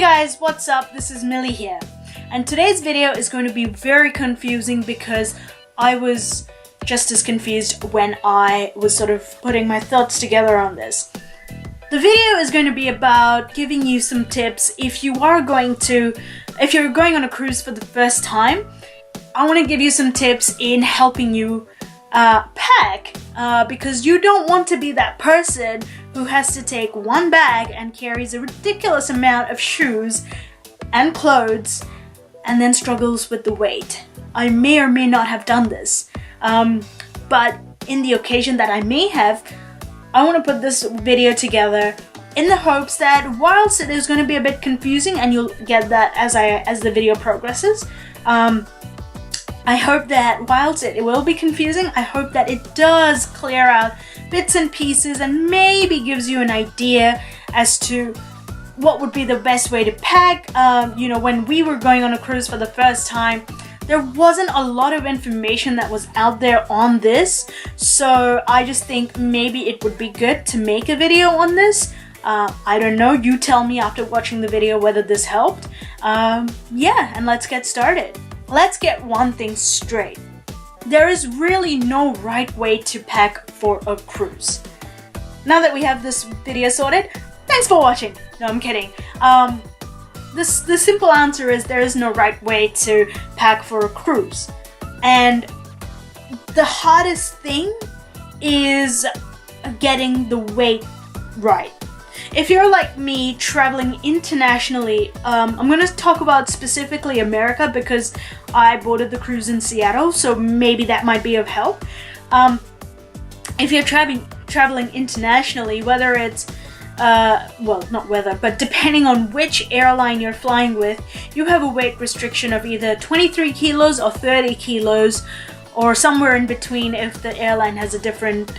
guys, what's up? This is Millie here, and today's video is going to be very confusing because I was just as confused when I was sort of putting my thoughts together on this. The video is going to be about giving you some tips if you're going on a cruise for the first time. I want to give you some tips in helping you pack because you don't want to be that person who has to take one bag and carries a ridiculous amount of shoes and clothes and then struggles with the weight. I may or may not have done this, but in the occasion that I may have, I want to put this video together in the hopes that whilst it is going to be a bit confusing, and you'll get that as the video progresses, I hope that whilst it will be confusing, I hope that it does clear out bits and pieces and maybe gives you an idea as to what would be the best way to pack. When we were going on a cruise for the first time, there wasn't a lot of information that was out there on this, so I just think maybe it would be good to make a video on this. I don't know, you tell me after watching the video whether this helped. Yeah, and let's get started. Let's get one thing straight. There is really no right way to pack for a cruise. Now that we have this video sorted, thanks for watching. No, I'm kidding. The simple answer is there is no right way to pack for a cruise. And the hardest thing is getting the weight right. If you're like me, traveling internationally, I'm going to talk about specifically America because I boarded the cruise in Seattle, so maybe that might be of help. If you're traveling internationally, whether it's, but depending on which airline you're flying with, you have a weight restriction of either 23 kilos or 30 kilos, or somewhere in between if the airline has a different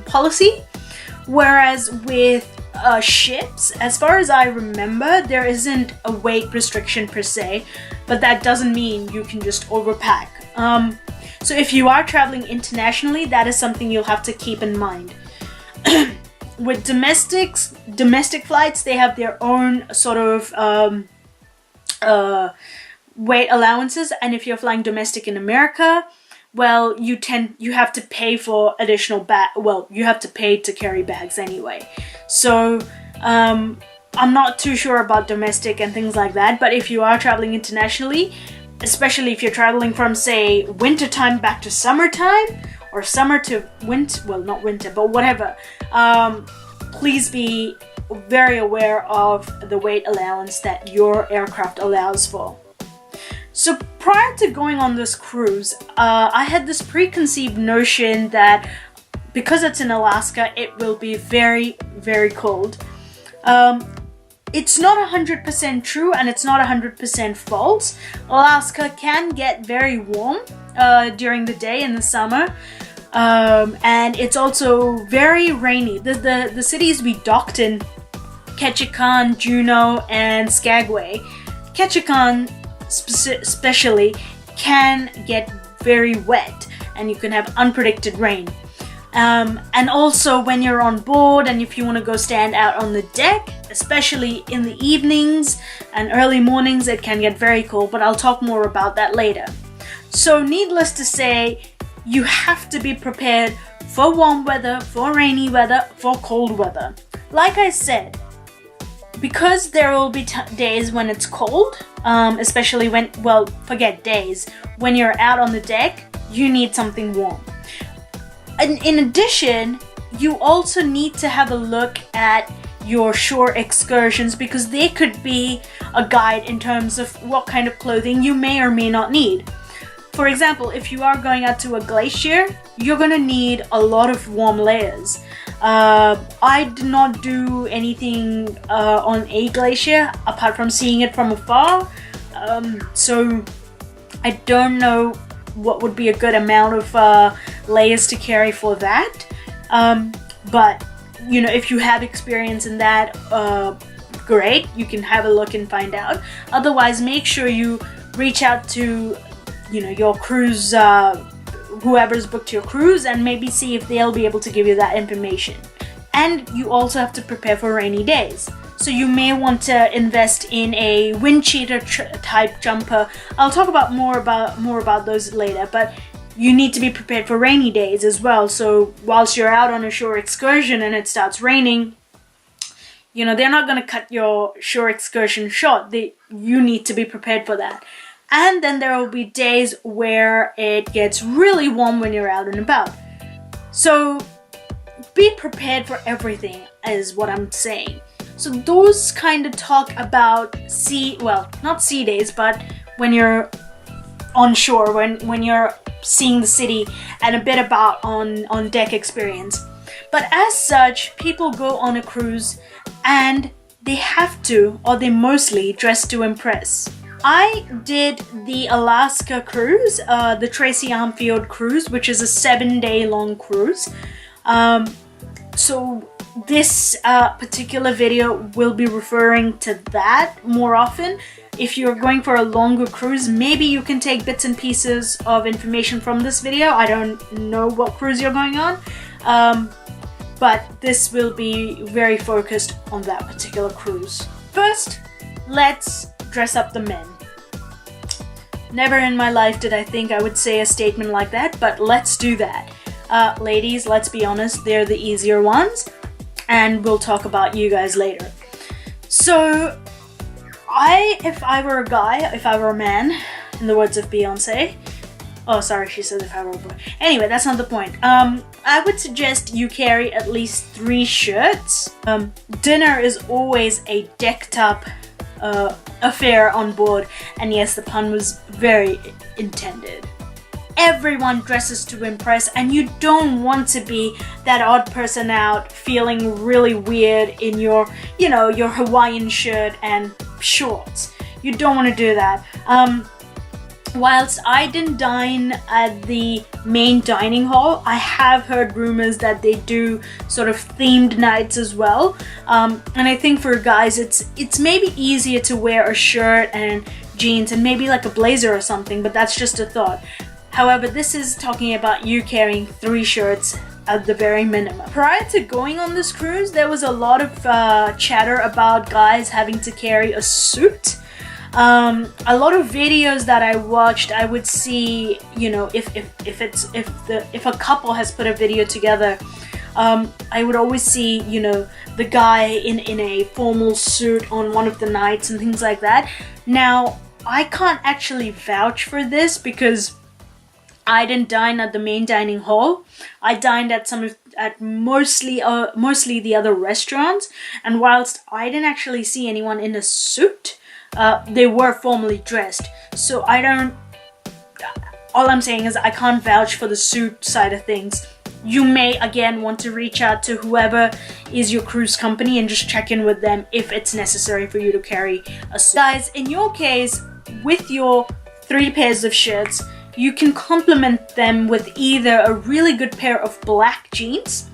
policy. Whereas with ships, as far as I remember, there isn't a weight restriction per se, but that doesn't mean you can just overpack. So if you are traveling internationally, that is something you'll have to keep in mind. With domestic flights, they have their own sort of weight allowances, and if you're flying domestic in America, well, you have to pay for additional you have to pay to carry bags anyway. So I'm not too sure about domestic and things like that, but if you are traveling internationally, especially if you're traveling from, say, wintertime back to summertime, or summer to winter, well, not winter, but whatever, please be very aware of the weight allowance that your aircraft allows for. So prior to going on this cruise, I had this preconceived notion that because it's in Alaska, it will be very, very cold. It's not 100% true, and it's not 100% false. Alaska can get very warm during the day in the summer, and it's also very rainy. The cities we docked in, Ketchikan, Juneau, and Skagway. Ketchikan especially can get very wet, and you can have unpredicted rain. And also when you're on board and if you want to go stand out on the deck, especially in the evenings and early mornings, it can get very cold, but I'll talk more about that later. So needless to say, you have to be prepared for warm weather, for rainy weather, for cold weather. Like I said, because there will be days when it's cold, especially when, forget days, when you're out on the deck, you need something warm. And in addition, you also need to have a look at your shore excursions because they could be a guide in terms of what kind of clothing you may or may not need. For example, if you are going out to a glacier, you're going to need a lot of warm layers. I did not do anything on a glacier apart from seeing it from afar, so I don't know what would be a good amount of layers to carry for that, but if you have experience in that, great, you can have a look and find out. Otherwise, make sure you reach out to your cruise, whoever's booked your cruise, and maybe see if they'll be able to give you that information. And you also have to prepare for rainy days. So you may want to invest in a wind cheater type jumper. I'll talk about more about those later, but you need to be prepared for rainy days as well. So whilst you're out on a shore excursion and it starts raining, you know, they're not going to cut your shore excursion short. You need to be prepared for that. And then there will be days where it gets really warm when you're out and about. So be prepared for everything is what I'm saying. So those kind of talk about not sea days, but when you're on shore, when you're seeing the city, and a bit about on deck experience. But as such, people go on a cruise and they have to, or they mostly dress to impress. I did the Alaska cruise, the Tracy Armfield cruise, which is a 7-day long cruise. So this particular video will be referring to that more often. If you're going for a longer cruise, maybe you can take bits and pieces of information from this video. I don't know what cruise you're going on, but this will be very focused on that particular cruise. First, let's dress up the men. Never in my life did I think I would say a statement like that, but let's do that. Ladies, let's be honest, they're the easier ones, and we'll talk about you guys later. So, if I were a guy, if I were a man, in the words of Beyonce, oh sorry, she said if I were a boy. Anyway, that's not the point. I would suggest you carry at least 3 shirts. Dinner is always a decked up affair on board, and yes, the pun was very intended. Everyone dresses to impress, and you don't want to be that odd person out feeling really weird in your, you know, your Hawaiian shirt and shorts. You don't want to do that. Whilst I didn't dine at the main dining hall, I have heard rumors that they do sort of themed nights as well. And I think for guys, it's maybe easier to wear a shirt and jeans and maybe like a blazer or something, but that's just a thought. However, this is talking about you carrying 3 shirts at the very minimum. Prior to going on this cruise, there was a lot of chatter about guys having to carry a suit. A lot of videos that I watched, I would see, you know, if a couple has put a video together, I would always see, you know, the guy in a formal suit on one of the nights and things like that. Now, I can't actually vouch for this because I didn't dine at the main dining hall. I dined at mostly the other restaurants, and whilst I didn't actually see anyone in a suit, they were formally dressed. So all I'm saying is I can't vouch for the suit side of things. You may again want to reach out to whoever is your cruise company and just check in with them if it's necessary for you to carry a suit. Guys, in your case, with your 3 pairs of shirts, you can complement them with either a really good pair of black jeans.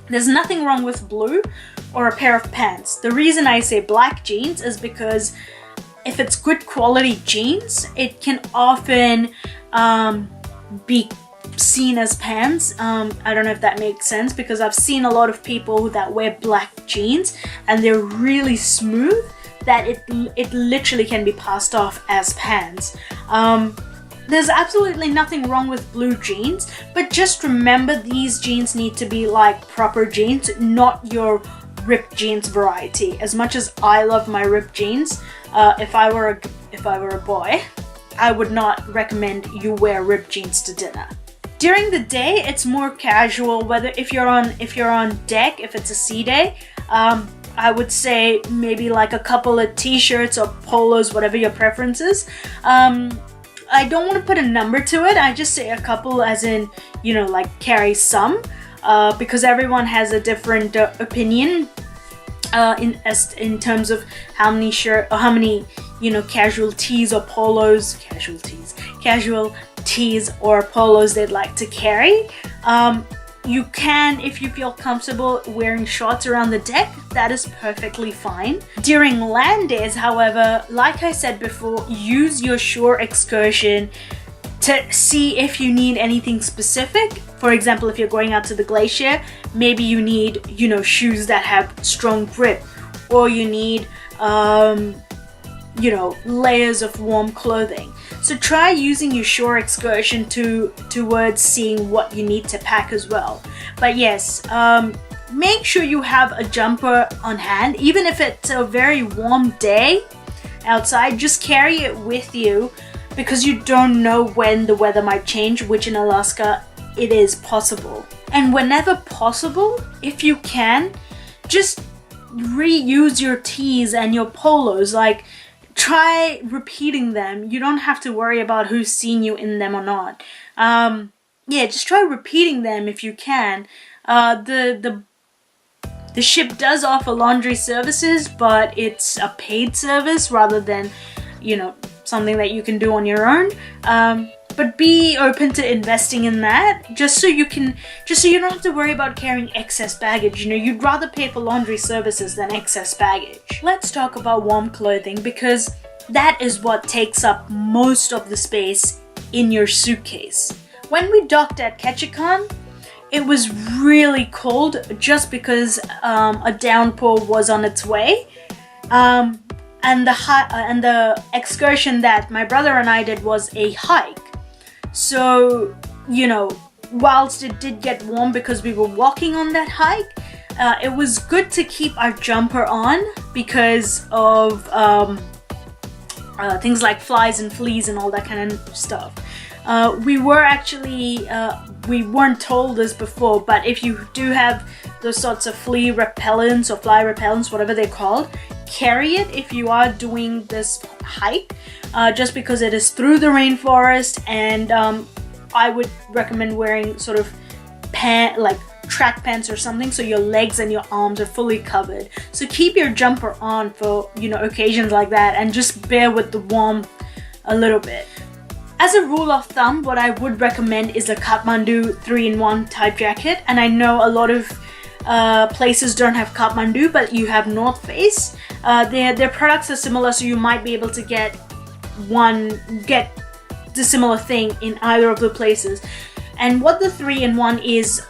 There's nothing wrong with blue, or a pair of pants. The reason I say black jeans is because if it's good quality jeans, it can often be seen as pants. I don't know if that makes sense, because I've seen a lot of people that wear black jeans and they're really smooth that it literally can be passed off as pants. There's absolutely nothing wrong with blue jeans, but just remember these jeans need to be like proper jeans, not your ripped jeans variety. As much as I love my ripped jeans, if I were a boy, I would not recommend you wear ripped jeans to dinner. During the day, it's more casual. Whether if you're on deck, if it's a sea day, I would say maybe like a couple of t-shirts or polos, whatever your preference is. I don't want to put a number to it. I just say a couple, as in, you know, like carry some, because everyone has a different opinion in terms of how many you know, casual tees or polos they'd like to carry. You can, if you feel comfortable wearing shorts around the deck, that is perfectly fine. During land days, however, like I said before, use your shore excursion to see if you need anything specific. For example, if you're going out to the glacier, maybe you need, you know, shoes that have strong grip, or you need you know, layers of warm clothing. So try using your shore excursion towards seeing what you need to pack as well. But yes, make sure you have a jumper on hand. Even if it's a very warm day outside, just carry it with you, because you don't know when the weather might change, which in Alaska it is possible. And whenever possible, if you can, just reuse your tees and your polos. Like, try repeating them. You don't have to worry about who's seen you in them or not. Yeah, just try repeating them if you can. The ship does offer laundry services, but it's a paid service rather than, you know, something that you can do on your own. But be open to investing in that, just so you don't have to worry about carrying excess baggage. You know, you'd rather pay for laundry services than excess baggage. Let's talk about warm clothing, because that is what takes up most of the space in your suitcase. When we docked at Ketchikan, it was really cold just because a downpour was on its way. And the excursion that my brother and I did was a hike. So, you know, whilst it did get warm because we were walking on that hike, it was good to keep our jumper on because of things like flies and fleas and all that kind of stuff. We weren't told this before, but if you do have those sorts of flea repellents or fly repellents, whatever they're called, carry it if you are doing this hike, just because it is through the rainforest. And I would recommend wearing sort of like track pants or something, so your legs and your arms are fully covered. So keep your jumper on for, you know, occasions like that, and just bear with the warmth a little bit. As a rule of thumb, what I would recommend is a Kathmandu 3-in-1 type jacket. And I know a lot of places don't have Kathmandu, but you have North Face. Their products are similar, so you might be able to get the similar thing in either of the places. And what the 3-in-1 is,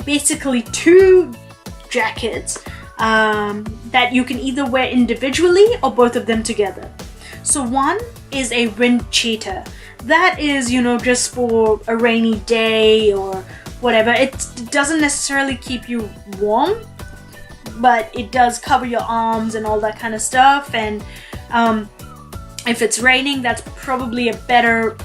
basically 2 jackets that you can either wear individually or both of them together. So one is a wind cheater. That is, you know, just for a rainy day or whatever. It doesn't necessarily keep you warm, but it does cover your arms and all that kind of stuff. And if it's raining, that's probably a better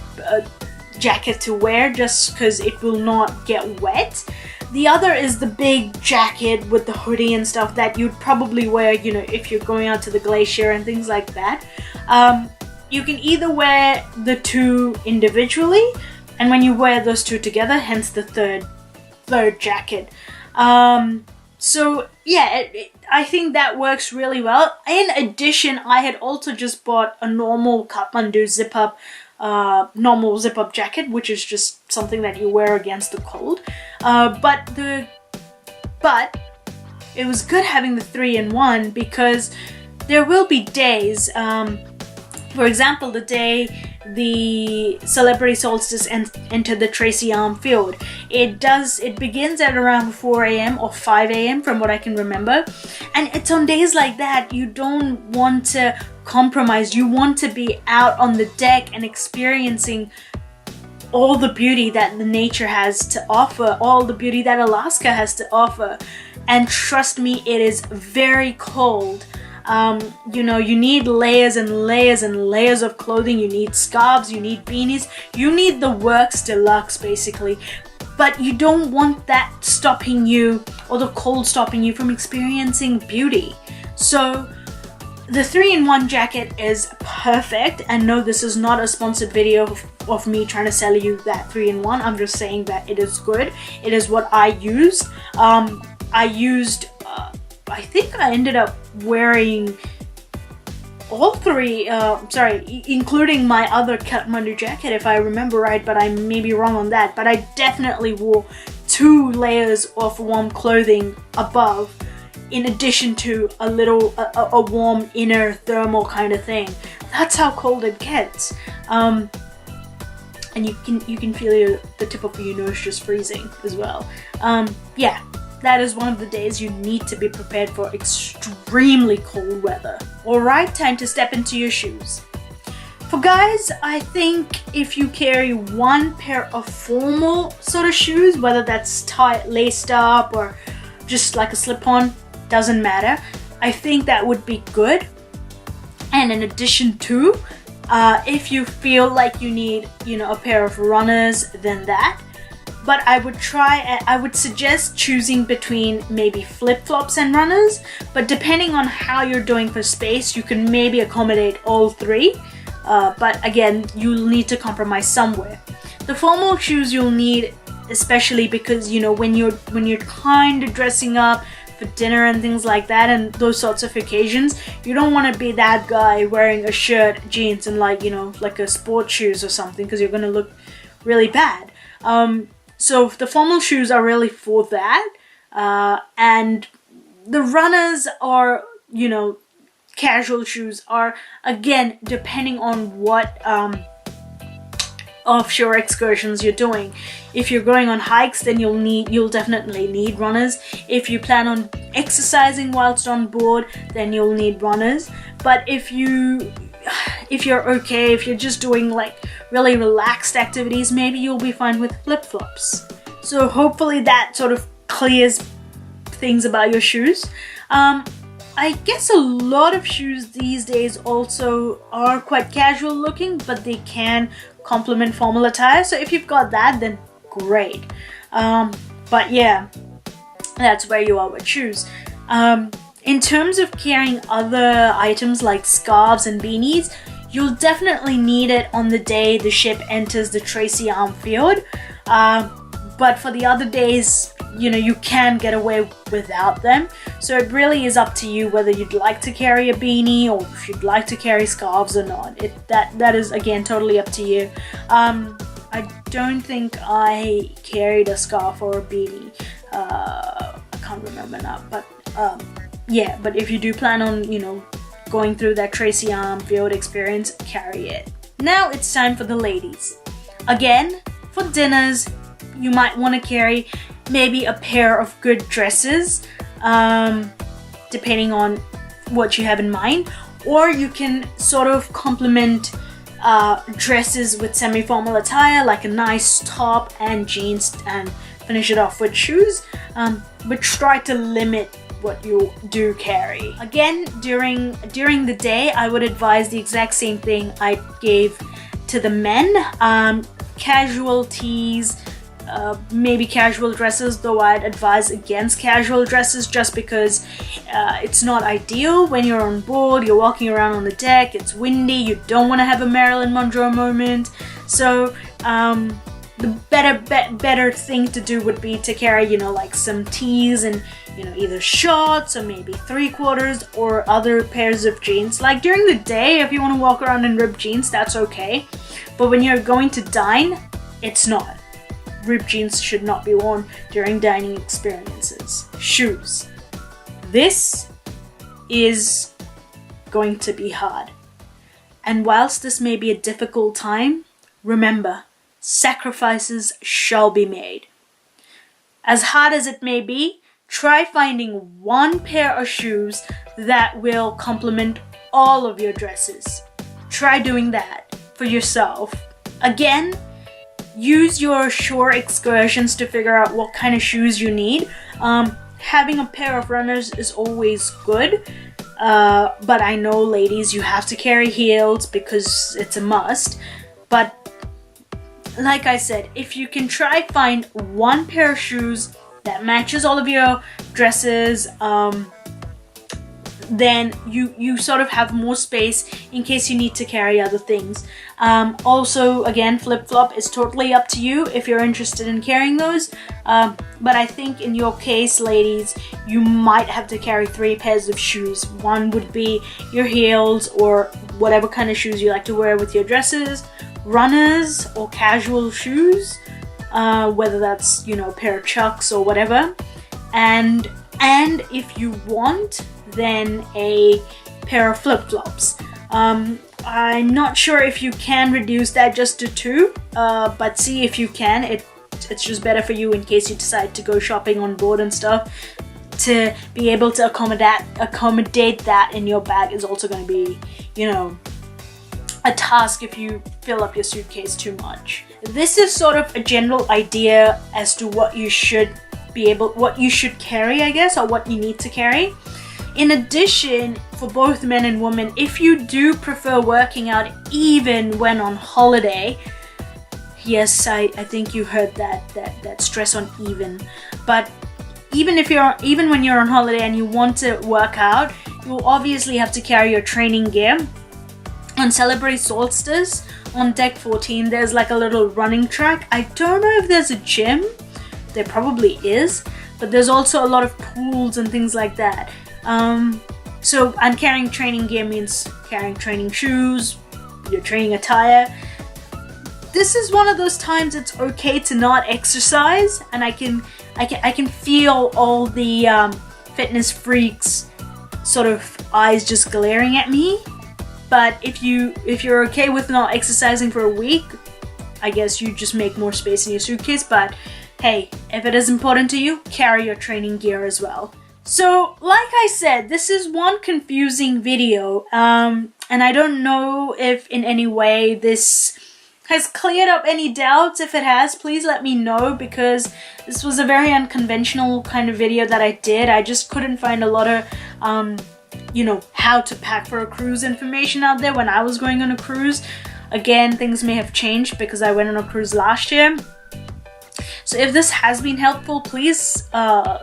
jacket to wear, just because it will not get wet. The other is the big jacket with the hoodie and stuff that you'd probably wear, you know, if you're going out to the glacier and things like that. You can either wear the 2 individually, and when you wear those 2 together, hence the third jacket. So yeah, I think that works really well. In addition, I had also just bought a normal Kathmandu zip-up jacket, which is just something that you wear against the cold. But it was good having the 3-in-1, because there will be days, for example, the day the Celebrity Solstice entered the Tracy Arm Field. It begins at around 4 a.m. or 5 a.m. from what I can remember. And it's on days like that you don't want to compromise. You want to be out on the deck and experiencing all the beauty that the nature has to offer, all the beauty that Alaska has to offer. And trust me, it is very cold. You know, you need layers and layers and layers of clothing. You need scarves, you need beanies, you need the works deluxe basically. But you don't want that stopping you, or the cold stopping you from experiencing beauty. So the 3-in-1 jacket is perfect. And no, this is not a sponsored video of me trying to sell you that 3-in-1. I'm just saying that it is good. It is what I used. I think I ended up wearing all 3, including my other Kathmandu jacket if I remember right, but I may be wrong on that. But I definitely wore 2 layers of warm clothing above, in addition to a warm inner thermal kind of thing. That's how cold it gets. And you can feel the tip of your nose just freezing as well. Yeah. that is one of the days you need to be prepared for extremely cold weather. Alright, time to step into your shoes. For guys, I think if you carry one pair of formal sort of shoes, whether that's tight, laced up, or just like a slip-on, doesn't matter. I think that would be good. And in addition to, if you feel like you need, a pair of runners, then that. But I would suggest choosing between maybe flip-flops and runners. But depending on how you're doing for space, you can maybe accommodate all three. But again, you'll need to compromise somewhere. The formal shoes you'll need, especially because when you're kind of dressing up for dinner and things like that, and those sorts of occasions, you don't want to be that guy wearing a shirt, jeans, and like a sports shoes or something, because you're gonna look really bad. So the formal shoes are really for that, and the runners are casual shoes are, again, depending on what offshore excursions you're doing. If you're going on hikes, then you'll definitely need runners. If you plan on exercising whilst on board, then you'll need runners. But if you're okay, if you're just doing like really relaxed activities, maybe you'll be fine with flip-flops. So hopefully that sort of clears things about your shoes. I guess a lot of shoes these days also are quite casual looking, but they can complement formal attire. So if you've got that, then great. But yeah, that's where you are with shoes. In terms of carrying other items like scarves and beanies, you'll definitely need it on the day the ship enters the Tracy Arm Field. But for the other days, you can get away without them. So it really is up to you whether you'd like to carry a beanie or if you'd like to carry scarves or not. That is, again, totally up to you. I don't think I carried a scarf or a beanie. I can't remember now, but yeah, but if you do plan on, going through that Tracy Arm Field experience, carry it. Now it's time for the ladies. Again, for dinners, you might want to carry maybe a pair of good dresses, depending on what you have in mind, or you can sort of complement dresses with semi-formal attire, like a nice top and jeans, and finish it off with shoes, but try to limit what you do carry. Again, during the day, I would advise the exact same thing I gave to the men. Casual tees, maybe casual dresses, though I'd advise against casual dresses just because it's not ideal when you're on board, you're walking around on the deck, it's windy, you don't want to have a Marilyn Monroe moment. So the better thing to do would be to carry, like some tees and, either shorts or maybe 3/4 or other pairs of jeans. Like during the day, if you want to walk around in ripped jeans, that's okay. But when you're going to dine, it's not. Ripped jeans should not be worn during dining experiences. Shoes. This is going to be hard. And whilst this may be a difficult time, remember, sacrifices shall be made. As hard as it may be, try finding one pair of shoes that will complement all of your dresses. Try doing that for yourself. Again, use your shore excursions to figure out what kind of shoes you need. Having a pair of runners is always good, but I know, ladies, you have to carry heels because it's a must. But like I said, if you can try find one pair of shoes that matches all of your dresses, then you sort of have more space in case you need to carry other things. Also, again, flip-flop is totally up to you if you're interested in carrying those. But I think in your case, ladies, you might have to carry 3 pairs of shoes. One would be your heels or whatever kind of shoes you like to wear with your dresses, runners or casual shoes, whether that's, a pair of Chucks or whatever. And if you want, then a pair of flip-flops. I'm not sure if you can reduce that just to 2, but see if you can. It it's just better for you in case you decide to go shopping on board and stuff. To be able to accommodate that in your bag is also going to be, you know, a task if you fill up your suitcase too much. This is sort of a general idea as to what you should carry, I guess, or what you need to carry. In addition, for both men and women, if you do prefer working out even when on holiday, yes, I think you heard that stress on even, but even when you're on holiday and you want to work out, you'll obviously have to carry your training gear. On Celebrate Solstice, on deck 14, there's like a little running track. I don't know if there's a gym. There probably is, but there's also a lot of pools and things like that. So, and carrying training gear means carrying training shoes, your training attire. This is one of those times it's okay to not exercise, and I can feel all the fitness freaks sort of eyes just glaring at me. But if you're okay with not exercising for a week, I guess you just make more space in your suitcase. But hey, if it is important to you, carry your training gear as well. So, like I said, this is one confusing video, and I don't know if in any way this has cleared up any doubts. If it has, please let me know, because this was a very unconventional kind of video that I did. I just couldn't find a lot of you know, how to pack for a cruise information out there when I was going on a cruise. Again, things may have changed because I went on a cruise last year. So if this has been helpful, please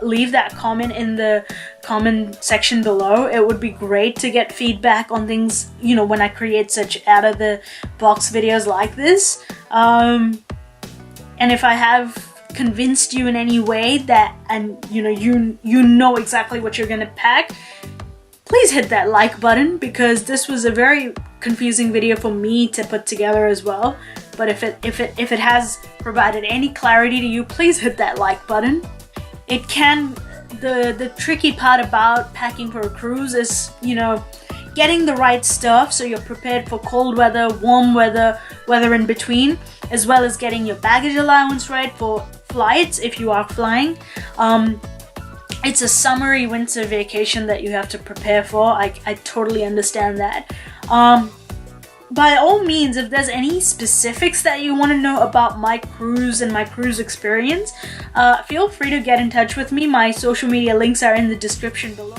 leave that comment in the comment section below. It would be great to get feedback on things, you know, when I create such out of the box videos like this. And if I have convinced you in any way that, and you know exactly what you're gonna pack, please hit that like button, because this was a very confusing video for me to put together as well. But if it has provided any clarity to you, please hit that like button. The tricky part about packing for a cruise is, you know, getting the right stuff so you're prepared for cold weather, warm weather, weather in between, as well as getting your baggage allowance right for flights if you are flying. It's a summery winter vacation that you have to prepare for. I totally understand that. By all means, if there's any specifics that you want to know about my cruise and my cruise experience, feel free to get in touch with me. My social media links are in the description below.